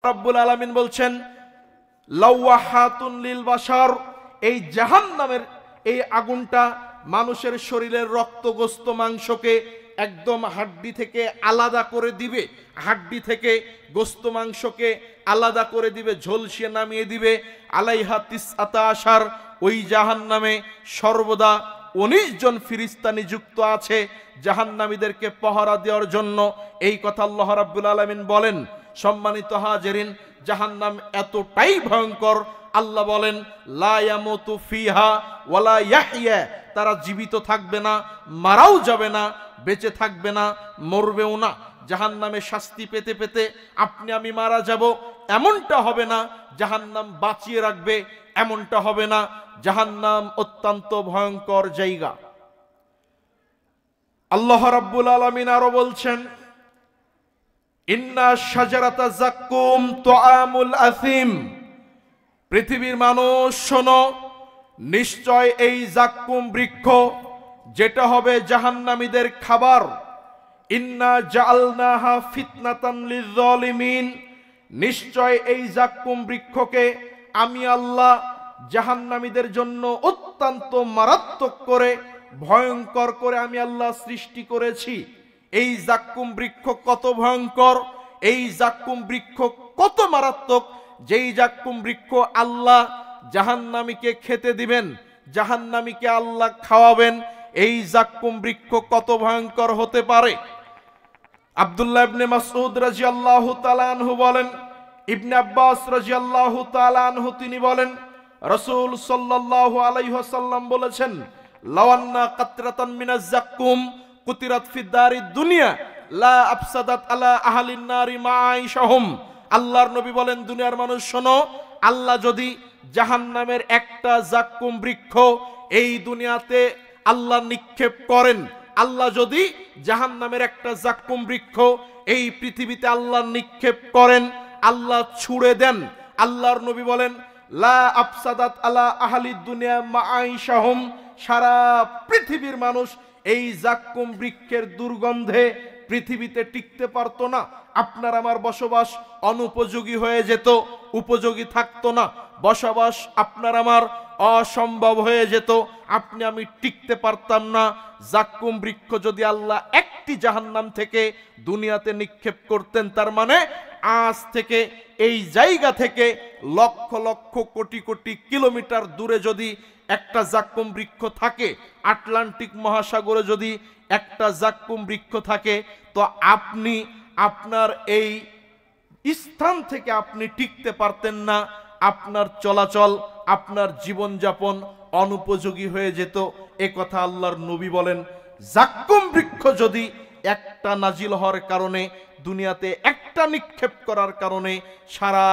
রাব্বুল আলামিন বলছেন লাওয়াহাতুন লিল বাশার, এই জাহান্নামের এই আগুনটা মানুষের শরীরের রক্ত গোস্ত মাংসকে একদম হাড্ডি থেকে আলাদা করে দিবে, হাড্ডি থেকে গোস্ত মাংসকে আলাদা করে দিবে, ঝলসিয়ে নামিয়ে দিবে। আলাইহা তিসআতা আশার, ওই জাহান্নামে সর্বদা 19 জন ফেরেশতা নিযুক্ত আছে জাহান্নামীদেরকে পহরা দেওয়ার জন্য। এই কথা আল্লাহ রাব্বুল আলামিন বলেন। সম্মানিত হাজিরিন, জাহান্নাম এতটাই ভয়ঙ্কর, আল্লাহ বলেন লা ইয়ামুতু ফিহা ওয়ালা ইয়াহইয়া, তারা জীবিত থাকবে না, মারাও যাবে না, বেঁচে থাকবে না, মরবেও না। জাহান্নামে শাস্তি পেতে পেতে আপনি আমি মারা যাব এমনটা হবে না, জাহান্নাম বাঁচিয়ে রাখবে এমনটা হবে না। জাহান্নাম অত্যন্ত ভয়ঙ্কর জায়গা। আল্লাহ রাব্বুল আলামিন আরো বলছেন ইন্না শাজারাতা যাক্কুম তুআমুল আসিম, পৃথিবীর মানুষ শোনো, নিশ্চয় এই যাক্কুম বৃক্ষ যেটা হবে জাহান্নামীদের খাবার। ইন্না জাআলনাহা ফিতনাতান লিয-যালিমিন, নিশ্চয় এই যাক্কুম বৃক্ষকে আমি আল্লাহ জাহান্নামীদের জন্য অত্যন্ত মারাত্মক করে, ভয়ঙ্কর করে আমি আল্লাহ সৃষ্টি করেছি। এই যাক্কুম বৃক্ষ কত ভয়ঙ্কর, এই যাক্কুম বৃক্ষ কত মারাত্মক, যেই যাক্কুম বৃক্ষ আল্লাহ জাহান্নামীকে খেতে দিবেন, জাহান্নামীকে আল্লাহ খাওয়াবেন। এই যাক্কুম বৃক্ষ কত ভয়ঙ্কর হতে পারে। আব্দুল্লাহ ইবনে মাসউদ রাদিয়াল্লাহু তাআলা আনহু বলেন, ইবনে আব্বাস রাদিয়াল্লাহু তাআলা আনহু তিনি বলেন, রাসূল সাল্লাল্লাহু আলাইহি ওয়াসাল্লাম বলেছেন লাওয়ান্না কাতরাতান মিনাজ যাক্কুম কুতিরাত ফি দারিদ দুনিয়া লা আফসাদাত আলা আহলিন নারি মাঈশাহুম। আল্লাহর নবী বলেন, দুনিয়ার মানুষ শোনো, আল্লাহ যদি জাহান্নামের একটা যাক্কুম বৃক্ষ এই দুনিয়াতে আল্লাহ নিক্ষেপ করেন, আল্লাহ যদি জাহান্নামের একটা যাক্কুম বৃক্ষ এই পৃথিবীতে আল্লাহ নিক্ষেপ করেন, আল্লাহ ছুড়ে দেন, আল্লাহর নবী বলেন লা আফসাদাত আলা আহলিদ দুনিয়া মাঈশাহুম, সারা পৃথিবীর মানুষ এই যাক্কুম বৃক্ষের দুর্গন্ধে পৃথিবীতে টিকতে পারতো না। আপনার আমার বসবাস অনুপযোগী হয়ে যেত, উপযোগী থাকতো না, বসবাস আপনার আমার অসম্ভব হয়ে যেত, আপনি আমি টিকতে পারতাম না। যাক্কুম বৃক্ষ যদি আল্লাহ একটি জাহান্নাম থেকে দুনিয়াতে নিক্ষেপ করতেন, তার মানে আজ থেকে এই জায়গা থেকে লক্ষ লক্ষ কোটি কোটি কিলোমিটার দূরে যদি একটা যাক্কুম বৃক্ষ থাকে, আটলান্টিক মহাসাগরে যদি একটা যাক্কুম বৃক্ষ থাকে, তো আপনি আপনার এই স্থান থেকে আপনি টিকতে পারতেন না, আপনার চলাচল, আপনার জীবনযাপন অনুপযোগী হয়ে যেত। এ কথা আল্লাহর নবী বলেন। যাক্কুম বৃক্ষ যদি একটা নাজিল হওয়ার কারণে, দুনিয়াতে একটা নিক্ষেপ করার কারণে সারা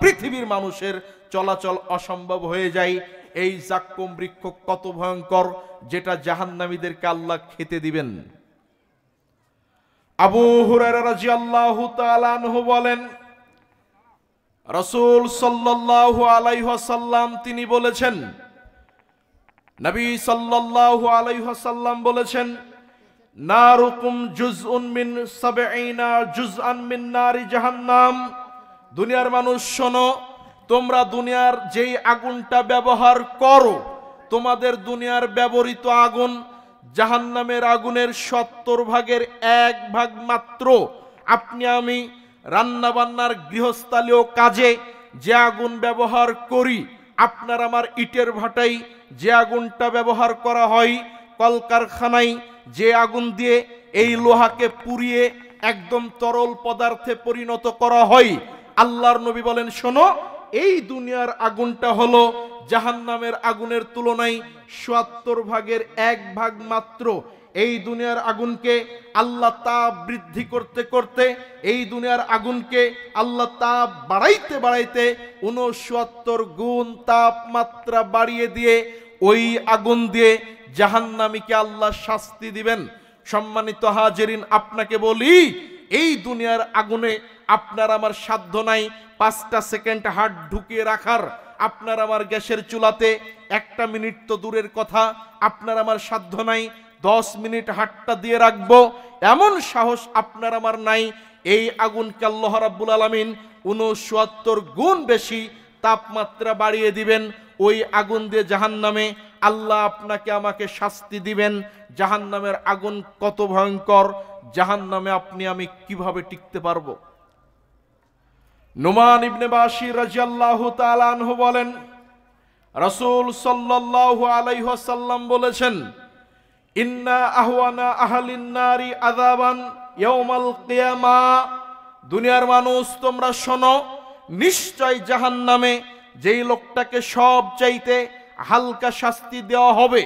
পৃথিবীর মানুষের চলাচল অসম্ভব হয়ে যায়, এই যাক্কুম বৃক্ষ কত ভয়ঙ্কর, যেটা জাহান্নামীদেরকে আল্লাহ খেতে দিবেন। আবু হুরায়রা রাদিয়াল্লাহু তাআলা আনহু বলেন, রাসূল সাল্লাল্লাহু আলাইহি ওয়াসাল্লাম তিনি বলেছেন, নবী সাল্লাল্লাহু আলাইহি ওয়াসাল্লাম বলেছেন, নারুকুম জুজউন মিন 70 জুজআন মিন নারি জাহান্নাম। দুনিয়ার মানুষ শোনো, তোমরা দুনিয়ার যেই আগুনটা ব্যবহার করো, তোমাদের দুনিয়ার ব্যবহৃত আগুন জাহান্নামের আগুনের 70 ভাগের 1 ভাগ মাত্র। আপনি আমি রান্না বান্নার গৃহস্থালীয় কাজে যে আগুন ব্যবহার করি, আপনার আমার ইটের ভাটায় যে আগুনটা ব্যবহার করা হয়, কলকারখানায় যে আগুন দিয়ে এই লোহাকে পুড়িয়ে একদম তরল পদার্থে পরিণত করা হয়, আল্লাহর নবী বলেন শোনো, এই দুনিয়ার আগুনটা হলো জাহান্নামের আগুনের তুলনায় 70 ভাগের 1 ভাগ মাত্র। এই দুনিয়ার আগুনকে আল্লাহ তাপ বৃদ্ধি করতে করতে, এই দুনিয়ার আগুনকে আল্লাহ তাপ বাড়াইতে বাড়াইতে 69 গুণ তাপমাত্রা বাড়িয়ে দিয়ে ওই আগুন দিয়ে জাহান্নামীকে আল্লাহ শাস্তি দিবেন। সম্মানিত হাজিরিন, আপনাকে বলি, এই দুনিয়ার আগুনে আপনার আমার সাধ্য নাই 5টা সেকেন্ড হাত ঢুকিয়ে রাখার। আপনার আমার গ্যাসের চুলাতে 1টা মিনিট তো দূরের কথা, আপনার আমার সাধ্য নাই 10 মিনিট হাতটা দিয়ে রাখবো, এমন সাহস আপনার আমার নাই এই আগুনকে আল্লাহ রাব্বুল আলামিন 69 গুণ বেশি তাপমাত্রা বাড়িয়ে দিবেন। ওই আগুন দিয়ে জাহান্নামে আল্লাহ আপনাকে আমাকে শাস্তি দিবেন। জাহান্নামের আগুন কত ভয়ঙ্কর, জাহান্নামে আপনি আমি কিভাবে টিকতে পারবো? নুমান ইবনে বাশির রাদিয়াল্লাহু তাআলা আনহু বলেন, রাসূল সাল্লাল্লাহু আলাইহি ওয়াসাল্লাম বলেছেন, ইন্না আহওয়ানা আহলিন নারি আযাবান ইয়াউমাল কিয়ামা। দুনিয়ার মানুষ তোমরা শোনো, নিশ্চয় জাহান্নামে যেই লোকটাকে সবচাইতে হালকা শাস্তি দেওয়া হবে,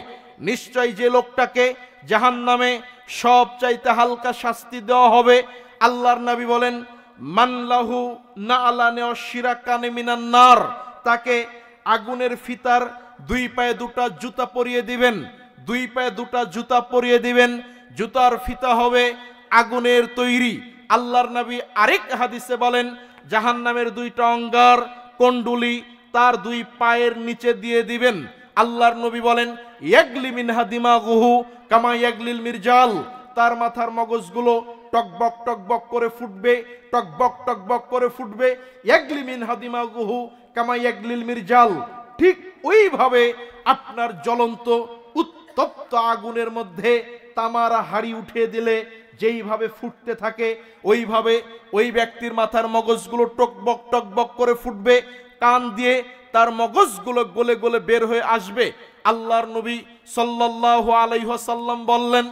নিশ্চয় যে লোকটাকে জাহান্নামে সবচাইতে হালকা শাস্তি দেওয়া হবে, আল্লাহর নবী বলেন, মানলাহু নাআলানে অশিরাকানে মিনান নার, তাকে আগুনের ফিতার 2 পায়ে 2টা জুতা পরিয়ে দিবেন, 2 পায়ে 2টা জুতা পরিয়ে দিবেন, জুতার ফিতা হবে আগুনের তৈরি। আল্লাহর নবী আরেক হাদিসে বলেন, জাহান্নামের 2টা অঙ্গার কুণ্ডুলি তার 2 পায়ের নিচে দিয়ে দিবেন। আল্লাহর নবী বলেন, ইয়াগলি মিনহা দিমাগুহু কামা ইয়াগলিল মিরজাল, তার মাথার মগজগুলো টকবক টকবক করে ফুটবে, টকবক টকবক করে ফুটবে। ইয়াগলি মিনহা দিমাগুহু কামা ইয়াগলিল মিরজাল, ঠিক ওইভাবে আপনার জ্বলন্ত উত্তপ্ত আগুনের মধ্যে তামার হাড়ি উঠিয়ে দিলে যেইভাবে ফুটতে থাকে, ওইভাবে ওই ব্যক্তির মাথার মগজগুলো টকবক টকবক করে ফুটবে, টান দিয়ে তার মগজগুলো গলে গলে বের হয়ে আসবে। আল্লাহর নবী সাল্লাল্লাহু আলাইহি ওয়াসাল্লাম বললেন,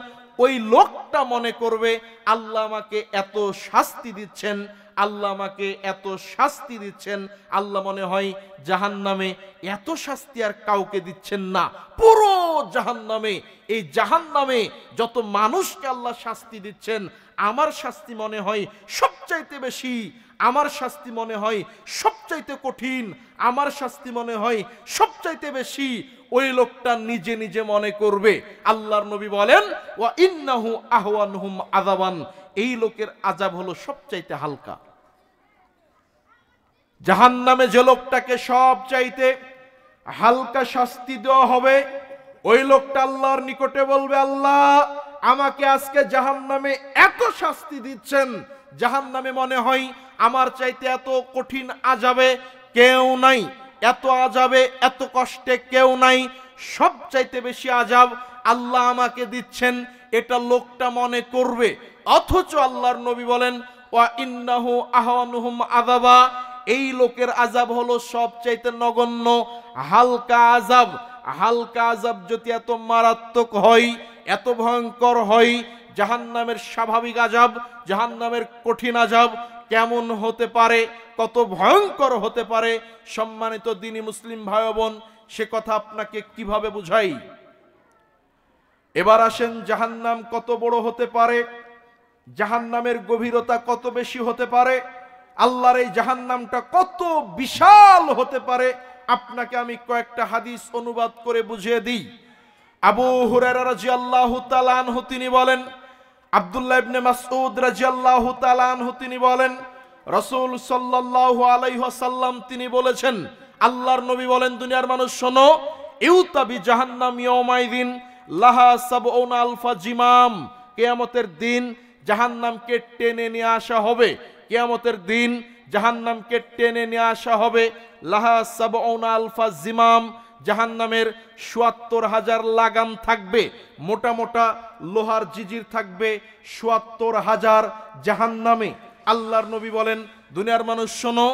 ওই লোকটা মনে করবে আল্লাহ আমাকে এত শাস্তি দিচ্ছেন, আল্লাহ আমাকে এত শাস্তি দিচ্ছেন, আল্লাহ মনে হয় জাহান্নামে এত শাস্তি আর কাউকে দিচ্ছেন না। পুরো জাহান্নামে, এই জাহান্নামে যত মানুষকে আল্লাহ শাস্তি দিচ্ছেন, আমার শাস্তি মনে হয় সবচাইতে বেশি, আমার শাস্তি মনে হয় সবচাইতে কঠিন, আমার শাস্তি মনে হয় সবচাইতে বেশি। ওই লোকটা নিজে নিজে মনে করবে। আল্লাহর নবী বলেন, ওয়া ইন্নাহু আহওয়ানহুম আযাবান, এই লোকের আযাব হলো সবচাইতে হালকা। জাহান্নামে যে লোকটাকে সবচাইতে হালকা শাস্তি দেওয়া হবে, ওই লোকটা আল্লাহর নিকটে বলবে, আল্লাহ আমাকে আজকে জাহান্নামে এত শাস্তি দিচ্ছেন, জাহান্নামে মনে হয় আমার চাইতে এত কঠিন আযাবে কেউ নাই, এত আযাবে এত কষ্টে কেউ নাই, সবচাইতে বেশি আযাব আল্লাহ আমাকে দিচ্ছেন, এটা লোকটা মনে করবে। অথচ আল্লাহর নবী বলেন, ওয়া ইন্নাহু আহওয়ানুহুম আযাবা, এই লোকের আযাব হলো সবচাইতে নগণ্য হালকা আযাব। হালকা আযাব যদি এত মারাত্মক হয়, এত ভয়ঙ্কর হয়, জাহান্নামের স্বাভাবিক আযাব, জাহান্নামের কঠিন আযাব কেমন হতে পারে, কত ভয়ঙ্কর হতে পারে, সম্মানিত দ্বীনি মুসলিম ভাই বোন, সে কথা আপনাকে কিভাবে বুঝাই? এবার আসেন, জাহান্নাম কত বড় হতে পারে, জাহান্নামের গভীরতা কত বেশি হতে পারে, আল্লাহর এই জাহান্নামটা কত বিশাল হতে পারে, আপনাকে আমি কয়েকটা হাদিস অনুবাদ করে বুঝিয়ে দিই। আবু হুরায়রা রাদিয়াল্লাহু তাআলা আনহু তিনি বলেন, আব্দুল্লাহ ইবনে মাসউদ রাদিয়াল্লাহু তাআলা আনহু তিনি বলেন, রাসূল সাল্লাল্লাহু আলাইহি ওয়াসাল্লাম তিনি বলেছেন, আল্লাহর নবী বলেন, দুনিয়ার মানুষ শোনো, ইউতাবি জাহান্নাম ইয়াউমাইদিন লাহা সাবউনা আলফা জিমাম, কিয়ামতের দিন জাহান্নামকে টেনে নিয়ে আসা হবে, কিয়ামতের দিন জাহান্নামকে টেনে নিয়ে আসা হবে, লাহা সাবউনা আলফা জিমাম, জাহান্নামের ৭৭,০০০ লাগাম থাকবে, মোটা মোটা লোহার জিজির থাকবে ৭৭,০০০ জাহান্নামে। আল্লাহর নবী বলেন, দুনিয়ার মানুষ শোনো,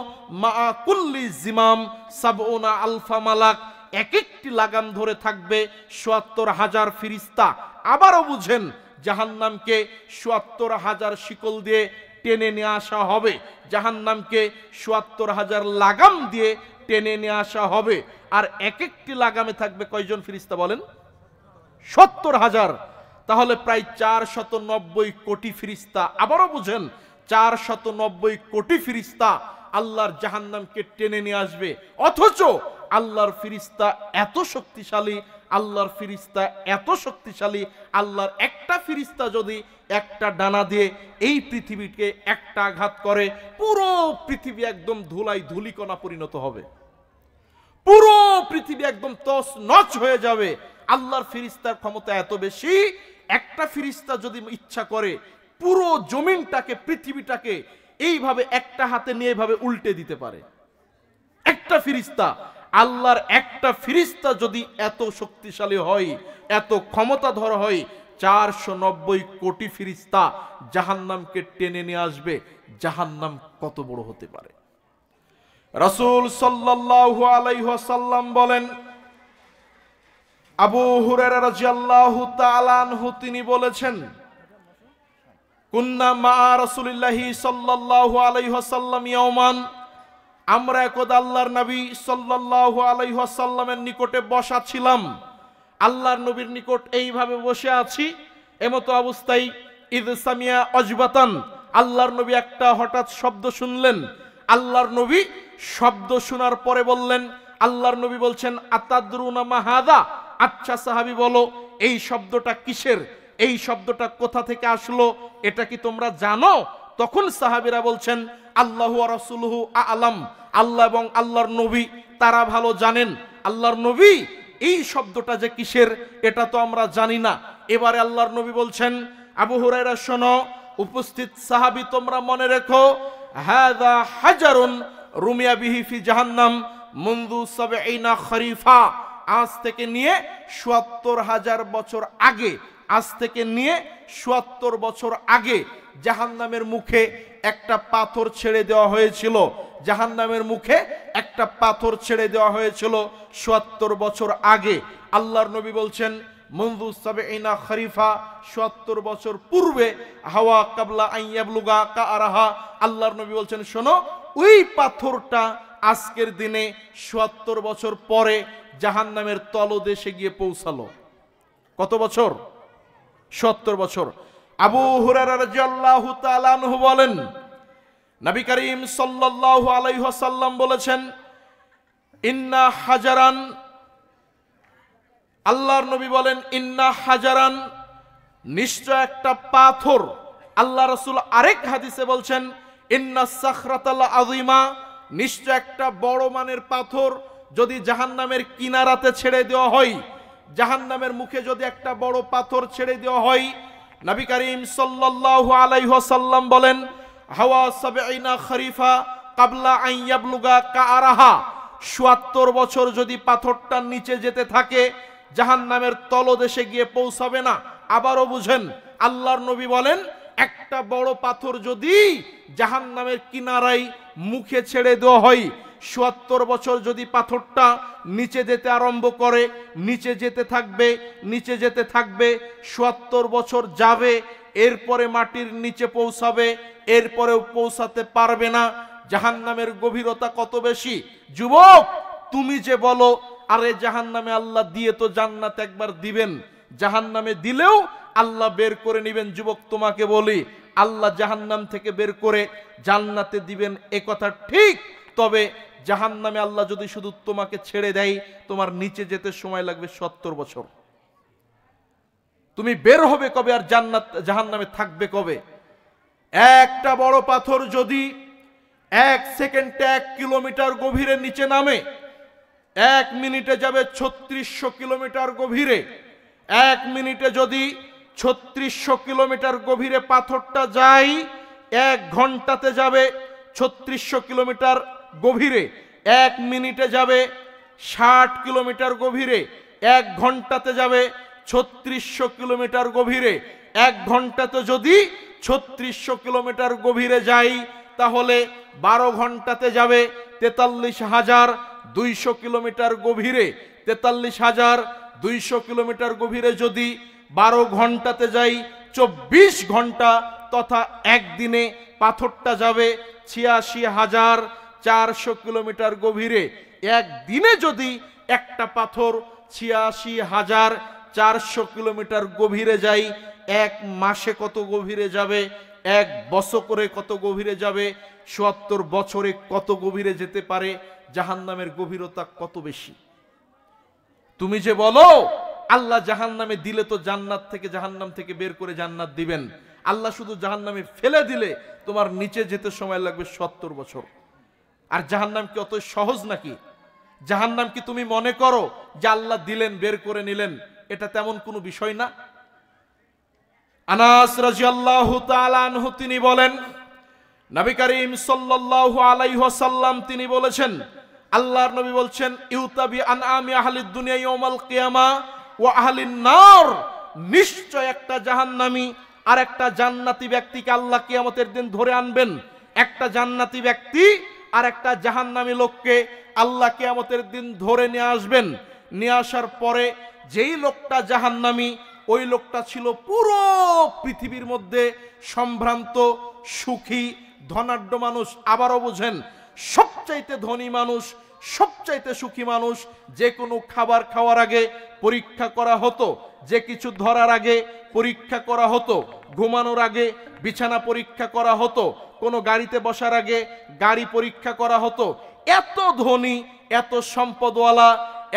মা কুল্লি জিমাম সাবউনা আলফা মালাক, এক একটি লাগাম ধরে থাকবে ৭৭,০০০ ফেরেশতা। আবারও বুঝেন, জাহান্নামকে ৭৭,০০০ শিকল দিয়ে টেনে নিয়ে আসা হবে, জাহান্নামকে ৭৭,০০০ লাগাম দিয়ে টেনে নিয়ে আসা হবে। আর এক একটি লাগামে থাকবে কয়জন ফেরেশতা বলেন? ৭০,০০০। তাহলে প্রায় ৪৯০ কোটি ফেরেশতা। আবারও বুঝেন, ৪৯০ কোটি ফেরেশতা আল্লাহর জাহান্নামকে টেনে নিয়ে আসবে। অথচ আল্লাহর ফেরেশতা এত শক্তিশালী, আল্লাহর ফেরেশতা এত শক্তিশালী, আল্লাহর একটা ফেরেশতা যদি একটা ডানা দিয়ে এই পৃথিবীকে একটা আঘাত করে, পুরো পৃথিবী একদম ধুলাই ধুলিকণা পরিণত হবে, পুরো পৃথিবী একদম তছনছ হয়ে যাবে। আল্লাহর ফেরেশতার ক্ষমতা এত বেশি, একটা ফেরেশতা যদি ইচ্ছা করে পুরো জমিনটাকে, পৃথিবীটাকে এইভাবে একটা হাতে নিয়ে এইভাবে উল্টে দিতে পারে। একটা ফিরিস্তা, আল্লাহর একটা ফিরিস্তা যদি এত শক্তিশালী হয়, এত ক্ষমতাধর হয়, 490 কোটি ফিরিস্তা জাহান্নামকে টেনে নিয়ে আসবে। জাহান্নাম কত বড় হতে পারে? রাসূল সাল্লাল্লাহু আলাইহি ওয়াসাল্লাম বলেন, আবু হুরায়রা রাদিয়াল্লাহু তাআলা আনহু তিনি বলেছেন, কুন্না মা রাসূলিল্লাহি সাল্লাল্লাহু আলাইহি ওয়াসাল্লাম ইয়াওমান, আমরা একদা আল্লাহর নবী সাল্লাল্লাহু আলাইহি ওয়াসাল্লামের নিকটে বসা ছিলাম। আল্লাহর নবীর নিকট এইভাবে বসে আছি, এমতো অবস্থায় ইদ সামিয়া আজবাতান, আল্লাহর নবী একটা হঠাৎ শব্দ শুনলেন। আল্লাহর নবী শব্দ শোনার পরে বললেন, আল্লাহর নবী বলছেন, আতাদরুনা মা হাদা, আচ্ছা সাহাবী বলো এই শব্দটা কিসের, এই শব্দটা কোথা থেকে আসলো, এটা কি তোমরা জানো? তখন সাহাবীরা বলছেন, আল্লাহু ওয়া রাসূলুহু আ'লাম, আল্লাহ এবং আল্লাহর নবী তারা ভালো জানেন। আল্লাহর নবী এই শব্দটা যে কিসের এটা তো আমরা জানি না। এবারে আল্লাহর নবী বলছেন, আবু হুরায়রা শোনো, উপস্থিত সাহাবী তোমরা মনে রেখো, হাযা হাজারুন রুমিয়া বিহি ফি জাহান্নাম মুনযু ৭০ খরিফা, আজ থেকে নিয়ে ৭০,০০০ বছর আগে, আজ থেকে নিয়ে ৭০ বছর আগে জাহান্নামের মুখে একটা পাথর ছেড়ে দেওয়া হয়েছিল। জাহান্নামের মুখে একটা পাথর ছেড়ে দেওয়া হয়েছিল ৭০ বছর আগে। আল্লাহর নবী বলছেন, মুনযু ৭০ খরিফা, ৭০ বছর পূর্বে, হাওয়া কাবলা আন ইয়াবলুগা কাআরাহা, আল্লাহর নবী বলছেন, শোনো ওই পাথরটা আজকের দিনে ৭০ বছর পরে জাহান্নামের তলদেশে গিয়ে পৌঁছালো। কত বছর? ৭০ বছর। আবু হুরায়রা রাদিয়াল্লাহু তাআলা আনহু বলেন, নবী করিম সাল্লাল্লাহু আলাইহি ওয়াসাল্লাম বলেছেন, ইন্না হাজারান, আল্লাহর নবী বলেন, ইন্না হাজারান, নিশ্চয় একটা পাথর। আল্লাহ রাসূল আরেক হাদিসে বলছেন, ইন্না সাখরাতাল আযীমা, নিশ্চয় একটা বড় মানের পাথর যদি জাহান্নামের কিনারাতে ছেড়ে দেওয়া হয়, জাহান্নামের মুখে যদি একটা বড় পাথর ছেড়ে দেওয়া হয়, নবী করিম সাল্লাল্লাহু আলাইহি ওয়াসাল্লাম বলেন, হাওয়া ৭০ খরিফা কাবলা আন ইয়াবলুগা কাআরাহা, ৭০ বছর যদি পাথরটা নিচে যেতে থাকে জাহান্নামের তলদেশে গিয়ে পৌঁছাবে না। আবারও বুঝেন, আল্লাহর নবী বলেন, একটা বড় পাথর যদি জাহান্নামের কিনারায় মুখে ছেড়ে দেওয়া হয়, ৭০ বছর যদি পাথরটা নিচে যেতে আরম্ভ করে, নিচে যেতে থাকবে, নিচে যেতে থাকবে, ৭০ বছর যাবে, এরপরে মাটির নিচে পৌঁছাবে, এরপরেও পৌঁছাতে পারবে না। জাহান্নামের গভীরতা কত বেশি! যুবক, তুমি যে বলো আরে জাহান্নামে আল্লাহ দিয়ে তো জান্নাত একবার দিবেন, জাহান্নামে দিলেও আল্লাহ বের করে নেবেন। যুবক, তোমাকে বলি, আল্লাহ জাহান্নাম থেকে বের করে জান্নাতে দিবেন এ কথা ঠিক, তবে জাহান্নামে আল্লাহ যদি শুধু তোমাকে ছেড়ে দেয়, তোমার নিচে যেতে সময় লাগবে ৭০ বছর। তুমি বের হবে কবে আর জান্নাত জাহান্নামে থাকবে কবে? একটা বড় পাথর যদি ১ সেকেন্ডে ১ কিলোমিটার গভীরে নিচে নামে, ১ মিনিটে যাবে ৩৬০০ কিলোমিটার গভীরে। ১ মিনিটে যদি ৩৬০০ কিলোমিটার গভীরে পাথরটা যায়, ১ ঘন্টাতে যাবে ৩৬০০ কিলোমিটার গভীরে। ১ মিনিটে যাবে ৬০ কিলোমিটার গভীরে, ১ ঘন্টাতে যাবে ৩৬০০ কিলোমিটার গভীরে। ১ ঘন্টাতে যদি ৩৬০০ কিলোমিটার গভীরে যাই, তাহলে ১২ ঘন্টাতে যাবে ৪৩,২০০ কিলোমিটার গভীরে। ৪৩,২০০ কিলোমিটার গভীরে যদি ১২ ঘন্টাতে যাই, ২৪ ঘন্টা তথা একদিনে পাথরটা যাবে ৮৬,৪০০ কিলোমিটার গভীরে। একদিনে যদি একটা পাথর ৮৬,৪০০ কিলোমিটার গভীরে যায়, ১ মাসে কত গভীরে যাবে, ১ বছরে কত গভীরে যাবে, ৭০ বছরে কত গভীরে যেতে পারে? জাহান্নামের গভীরতা কত বেশি! তুমি যে বলো আল্লাহ জাহান্নামে দিলে তো জান্নাত থেকে, জাহান্নাম থেকে বের করে জান্নাত দিবেন, আল্লাহ শুধু জাহান্নামে ফেলে দিলে তোমার নিচে যেতে সময় লাগবে ৭০ বছর। আর জাহান্নাম কি অত সহজ নাকি? জাহান্নাম কি তুমি মনে করো যে আল্লাহ দিলেন বের করে নিলেন, এটা তেমন কোনো বিষয় না? আনাস রাদিয়াল্লাহু তাআলা আনহু তিনি বলেন, নবী করিম সাল্লাল্লাহু আলাইহি ওয়াসাল্লাম তিনি বলেছেন, আল্লাহর নবী বলছেন, ইউতাবি আনআমি আহলিদ দুনিয়া ইয়াউমাল কিয়ামা ওয়া আহলিন নার, নিশ্চয় একটা জাহান্নামী আর একটা জান্নাতি ব্যক্তিকে আল্লাহ কিয়ামতের দিন ধরে আনবেন। একটা জান্নাতি ব্যক্তি আর একটা জাহান্নামী লোককে আল্লাহ কিয়ামতের দিন ধরে নিয়ে আসবেন। নিয়ে আসার পরে যেই লোকটা জাহান্নামী, ওই লোকটা ছিল পুরো পৃথিবীর মধ্যে সম্ভ্রান্ত, সুখী, ধনাঢ্য মানুষ। আবারও বুঝেন, সবচাইতে ধনী মানুষ, সবচাইতে সুখী মানুষ। যে কোনো খাবার খাওয়ার আগে পরীক্ষা করা হতো, যে কিছু ধরার আগে পরীক্ষা করা হতো, ঘুমানোর আগে বিছানা পরীক্ষা করা হতো, কোনো গাড়িতে বসার আগে গাড়ি পরীক্ষা করা হতো। এত ধনী, এত সম্পদওয়ালা,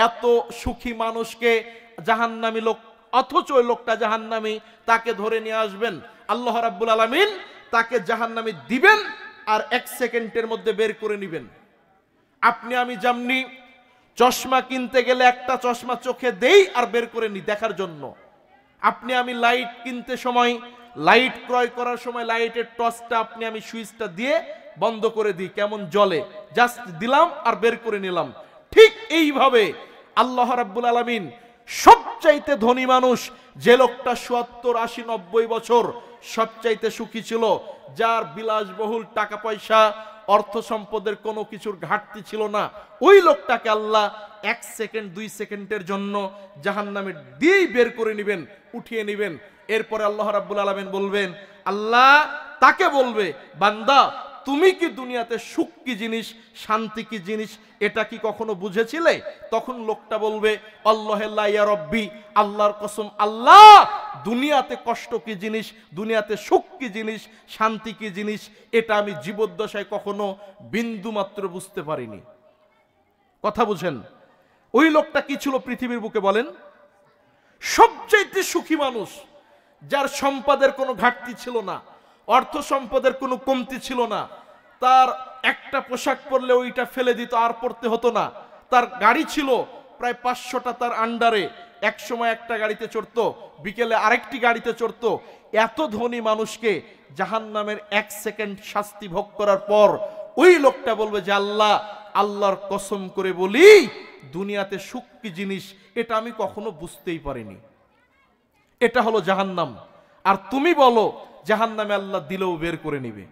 এত সুখী মানুষকে জাহান্নামী লোক, অথচ ওই লোকটা জাহান্নামী, তাকে ধরে নিয়ে আসবেন। আল্লাহ রাব্বুল আলামিন তাকে জাহান্নামী দিবেন আর 1 সেকেন্ডের মধ্যে বের করে নেবেন। আপনি আমি যেমনি চশমা কিনতে গেলে একটা চশমা চোখে দেই আর বের করে নি দেখার জন্য, আপনি আমি লাইট কিনতে সময়, লাইট ক্রয় করার সময় লাইটের টর্চটা আপনি আমি সুইচটা দিয়ে বন্ধ করে দিই, কেমন জ্বলে, জাস্ট দিলাম আর বের করে নিলাম। ঠিক এইভাবে আল্লাহ রাব্বুল আলামিন সবচাইতে ধনী মানুষ, যে লোকটা 70, 80, 90 বছর সবচাইতে সুখী ছিল, যার বিলাসবহুল টাকা পয়সা, অর্থ সম্পদের কোনো কিছুর ঘাটতি ছিল না, ওই লোকটাকে আল্লাহ 1 সেকেন্ড 2 সেকেন্ডের জন্য জাহান্নামে দিয়েই বের করে নেবেন, উঠিয়ে নেবেন। এরপরে আল্লাহ রাব্বুল আলামিন বলবেন, আল্লাহ তাকে বলবে, বান্দা তুমি কি দুনিয়াতে সুখ কি জিনিস, শান্তি কি জিনিস, এটা কি কখনো বুঝেছিলে? তখন লোকটা বলবে, আল্লাহুল্লাহ ইয়া রব্বি, আল্লাহর কসম আল্লাহ, দুনিয়াতে কষ্ট কি জিনিস, দুনিয়াতে সুখ কি জিনিস, শান্তি কি জিনিস, এটা আমি জীবদ্দশায় কখনো বিন্দু মাত্র বুঝতে পারিনি। কথা বুঝেন? ওই লোকটা কি ছিল পৃথিবীর বুকে বলেন? সবচেয়ে সুখী মানুষ, যার সম্পদের কোনো ঘাটতি ছিল না, অর্থ সম্পদের কোনো কমতি ছিল না। তার একটা পোশাক পরলে ওইটা ফেলে দিত, আর পরতে হতো না। তার গাড়ি ছিল প্রায় 500টা তার আন্ডারে, এক সময় একটা গাড়িতে চড়তো, বিকেলে আরেকটি গাড়িতে চড়তো। এত ধনী মানুষকে জাহান্নামের 1 সেকেন্ড শাস্তি ভোগ করার পর ওই লোকটা বলবে যে, আল্লাহ, আল্লাহর কসম করে বলি, দুনিয়াতে সুখ কি জিনিস এটা আমি কখনো বুঝতেই পারিনি। এটা হলো জাহান্নাম। আর তুমি বলো জাহান্নামে আল্লাহ দিলেও বের করে নিবে।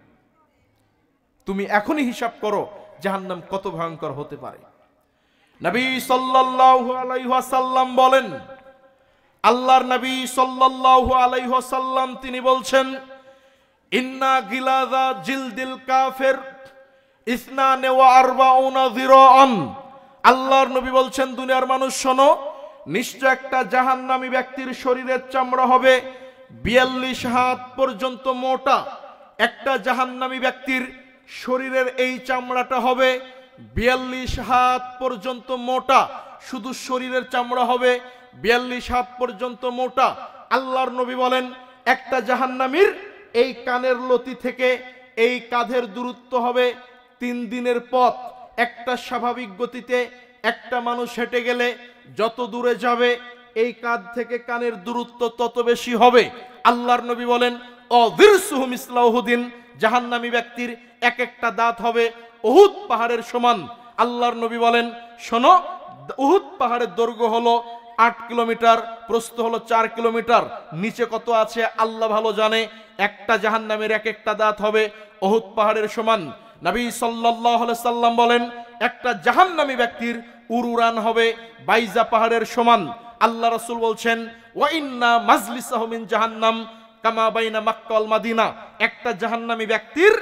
তুমি এখনই হিসাব করো জাহান্নাম কত ভয়ঙ্কর হতে পারে। নবী সাল্লাল্লাহু আলাইহি ওয়াসাল্লাম বলেন, আল্লাহর নবী সাল্লাল্লাহু আলাইহি ওয়াসাল্লাম তিনি বলছেন, ইন্না গিলাযা জিলদিল কাফির ইসনানে ওয়া আরবাউনা যিরাআন। আল্লাহর নবী বলছেন, দুনিয়ার মানুষ শোনো, নিশ্চয় একটা জাহান্নামী ব্যক্তির শরীরের চামড়া হবে 42 হাত পর্যন্ত মোটা। একটা জাহান্নামী ব্যক্তির শরীরের এই চামড়াটা হবে 42 হাত পর্যন্ত মোটা। শুধু শরীরের চামড়া হবে 42 হাত পর্যন্ত মোটা। আল্লাহর নবী বলেন, একটা জাহান্নামীর এই কানের লতি থেকে এই কাঁধের দূরত্ব হবে 3 দিনের পথ। একটা স্বাভাবিক গতিতে একটা মানুষ হেঁটে গেলে যত দূরে যাবে, এই কাঁধ থেকে কানের দূরত্ব তত বেশি হবে। আল্লাহর নবী বলেন, অযিরসুহু মিসলা উহুদিন, জাহান্নামী ব্যক্তির এক একটা দাঁত হবে উহুদ পাহাড়ের সমান। আল্লাহর নবী বলেন, শোনো, উহুদ পাহাড়ের দৈর্ঘ্য হলো 8 কিলোমিটার, প্রস্থ হলো 4 কিলোমিটার, নিচে কত আছে আল্লাহ ভালো জানে। একটা জাহান্নামের এক একটা দাঁত হবে উহুদ পাহাড়ের সমান। নবী সাল্লাল্লাহু আলাইহি সাল্লাম বলেন, একটা জাহান্নামী ব্যক্তির উরুরান হবে বাইজা পাহাড়ের সমান। আল্লাহ রাসূল বলছেন, ওয়া ইন্না মাজলিসাহু মিন জাহান্নাম কামা বাইনা মক্কা ওয়াল মদিনা। একটা জাহান্নামী ব্যক্তির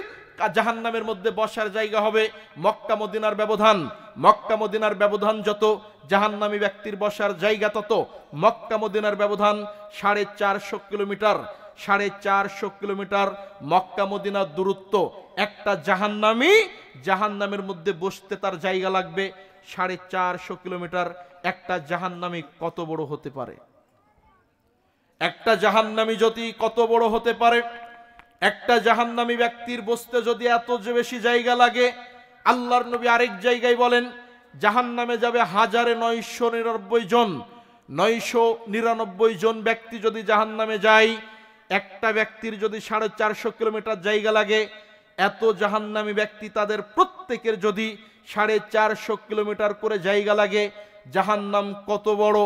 জাহান্নামের মধ্যে বসার জায়গা হবে মক্কা মদিনার ব্যবধান। মক্কা মদিনার ব্যবধান যত, জাহান্নামী ব্যক্তির বসার জায়গা তত। মক্কা মদিনার ব্যবধান 450 কিলোমিটার। 450 কিলোমিটার মক্কা মদিনার দূরত্ব। একটা জাহান্নামের মধ্যে বসতে তার জায়গা লাগবে 450 কিলোমিটার। একটা জাহান্নামী কত বড় হতে পারে? একটা জাহান্নামী যদি কত বড় হতে পারে, একটা জাহান্নামী ব্যক্তির বসতে যদি এত যে বেশি জায়গা লাগে, আল্লাহর নবী আরেক জায়গায় বলেন, জাহান্নামে যাবে 1999 জন। 999 জন ব্যক্তি যদি জাহান্নামে যায়, একটা ব্যক্তির যদি 450 কিলোমিটার জায়গা লাগে, এত জাহান্নামী ব্যক্তি তাদের প্রত্যেকের যদি 450 কিলোমিটার করে জায়গা লাগে, জাহান্নাম কত বড়,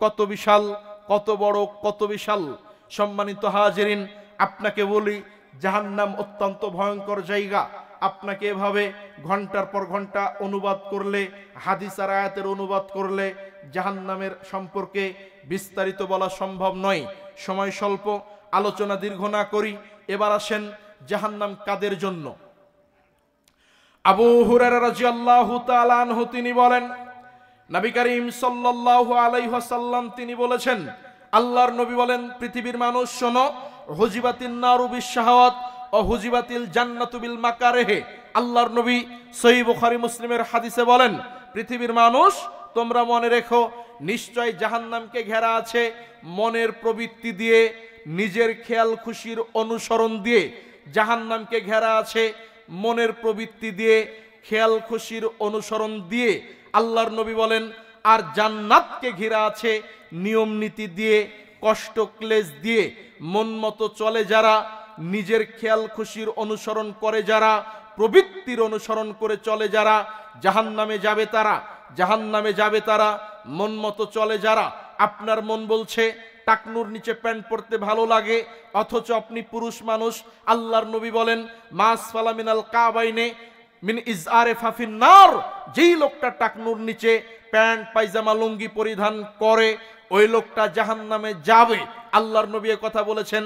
কত বিশাল, কত বড়, কত বিশাল। সম্মানিত হাজিরিন, আপনাকে বলি জাহান্নাম অত্যন্ত ভয়ঙ্কর জায়গা। আপনাকে এভাবে ঘন্টার পর ঘন্টা অনুবাদ করলে, হাদিস আর আয়াতের অনুবাদ করলে জাহান্নামের সম্পর্কে বিস্তারিত বলা সম্ভব নয়। সময় স্বল্প, আলোচনা দীর্ঘ না করি। এবার আসেন জাহান্নাম কাদের জন্য। আবু হুরায়রা রাদিয়াল্লাহু তাআলা আনহু তিনি বলেন, নবী করিম সাল্লাল্লাহু আলাইহি ওয়াসাল্লাম তিনি বলেছেন, আল্লাহর নবী বলেন, পৃথিবীর মানুষ শোনো, হুজিবাতিন নারু বিশ-শাহাওয়াত ও হুজিবাতিল জান্নাতু বিল মাকারিহি। আল্লাহর নবী সহিহ বুখারী মুসলিমের হাদিসে বলেন, পৃথিবীর মানুষ তোমরা মনে রেখো, নিশ্চয় জাহান্নামকে ঘেরা আছে মনের প্রবৃত্তি দিয়ে, নিজের খেয়াল খুশির অনুসরণ দিয়ে। জাহান্নামকে ঘেরা আছে মনের প্রবৃত্তি দিয়ে, খেয়াল খুশির অনুসরণ দিয়ে। আল্লাহর নবী বলেন, আর জান্নাতকে ঘেরা আছে নিয়ম নীতি দিয়ে, কষ্ট ক্লেশ দিয়ে। মন মতো চলে যারা, নিজের খেয়াল খুশির অনুসরণ করে যারা, প্রবৃত্তির অনুসরণ করে চলে যারা, জাহান্নামে যাবে তারা, জাহান্নামে যাবে তারা। মন মতো চলে যারা, আপনার মন বলছে টাকনুর নিচে প্যান্ট পরতে ভালো লাগে, অথচ আপনি পুরুষ মানুষ। আল্লাহর নবী বলেন, মাসফালা মিনাল কাবাইনে মিন ইজআরে ফাফিন নার। যেই লোকটা টাকনুর নিচে প্যান্ট পায়জামা লুঙ্গি পরিধান করে, ওই লোকটা জাহান্নামে যাবে। আল্লাহর নবী কথা বলেছেন,